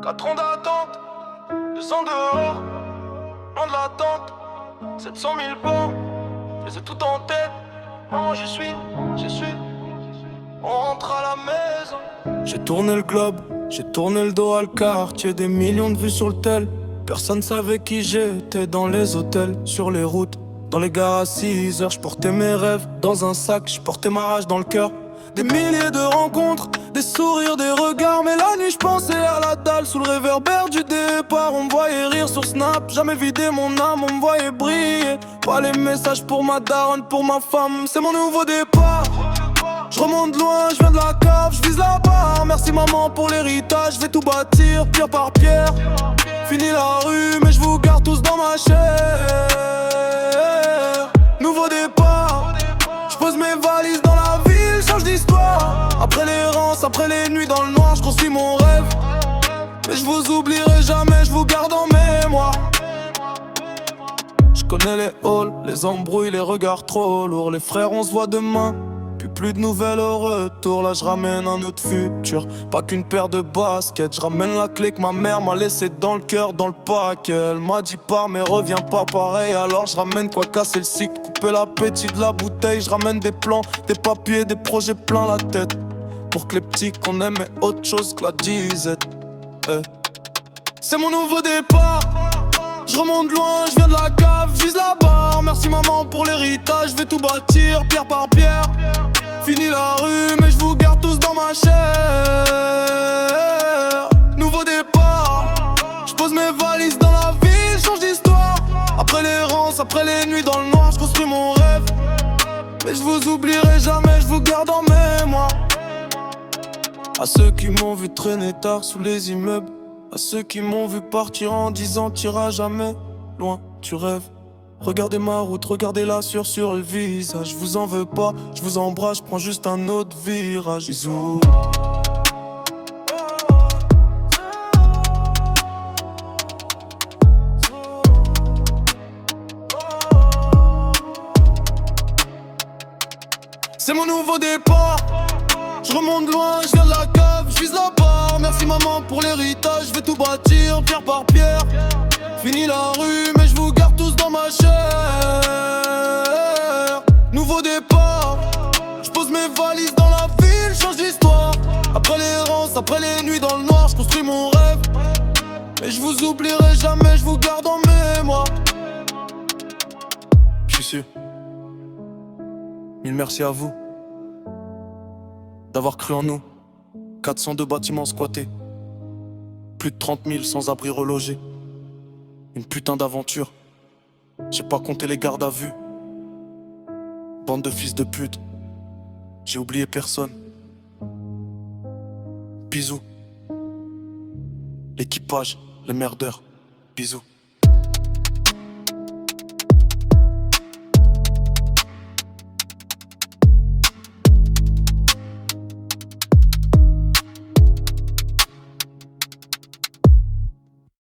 4 ans d'attente, 2 ans dehors, loin de l'attente, 700 000 bornes, je les ai tout en tête. Oh, j'y suis, on rentre à la maison. J'ai tourné le globe, j'ai tourné le dos à le quartier, des millions de vues sur le tel. Personne savait qui j'étais dans les hôtels, sur les routes, dans les gares à 6 heures. J'portais mes rêves dans un sac, j'portais ma rage dans le cœur. Des milliers de rencontres, des sourires, des regards. Mais la nuit j'pensais à la dalle sous le réverbère du départ. On me voyait rire sur Snap, jamais vidé mon âme, on me voyait briller. Pas les messages pour ma daronne, pour ma femme, c'est mon nouveau départ. Je remonte loin, je viens de la cave, je vise la barre. Merci maman pour l'héritage, je vais tout bâtir, pierre par pierre. Fini la rue, mais je vous garde tous dans ma chair. Nouveau départ, je pose mes valises dans la ville, change d'histoire. Après l'errance, après les nuits dans le noir, je construis mon rêve. Mais je vous oublierai jamais, je vous garde en mémoire. Je connais les halls, les embrouilles, les regards trop lourds. Les frères, on se voit demain. Puis plus de nouvelles au retour, là je ramène un autre futur. Pas qu'une paire de baskets, je ramène la clé que ma mère m'a laissée dans le cœur, dans le paquet. Elle m'a dit pars mais reviens pas pareil. Alors je ramène quoi casser le cycle, couper l'appétit de la bouteille. Je ramène des plans, des papiers, des projets plein la tête. Pour que les petits qu'on aime aient autre chose que la disette. C'est mon nouveau départ. Je remonte loin, je viens de la cave, je vise la barre. Merci maman pour l'héritage, je vais tout bâtir, pierre par pierre. Fini la rue, mais je vous garde tous dans ma chair. Nouveau départ, je pose mes valises dans la ville, change d'histoire. Après l'errance, après les nuits dans le noir, je construis mon rêve. Mais je vous oublierai jamais, je vous garde en mémoire. À ceux qui m'ont vu traîner tard sous les immeubles, à ceux qui m'ont vu partir en disant t'iras jamais loin, tu rêves. Regardez ma route, regardez-la sur le visage. Je vous en veux pas, je vous embrasse, je prends juste un autre virage. Bisous. C'est mon nouveau départ. Je remonte loin, je viens de la cave, je vise la barre. Merci maman pour l'héritage, je vais tout bâtir, pierre par pierre. Fini la rue, mais je vous garde tous dans ma chair. Nouveau départ, je pose mes valises dans la ville, change d'histoire. Après l'errance, après les nuits dans le noir, je construis mon rêve. Mais je vous oublierai jamais, je vous garde en mémoire. Je suis sûr. Mille merci à vous d'avoir cru en nous. 402 bâtiments squattés, plus de 30 000 sans-abri relogés. Une putain d'aventure. J'ai pas compté les gardes à vue. Bande de fils de pute. J'ai oublié personne. Bisous. L'équipage, les merdeurs. Bisous.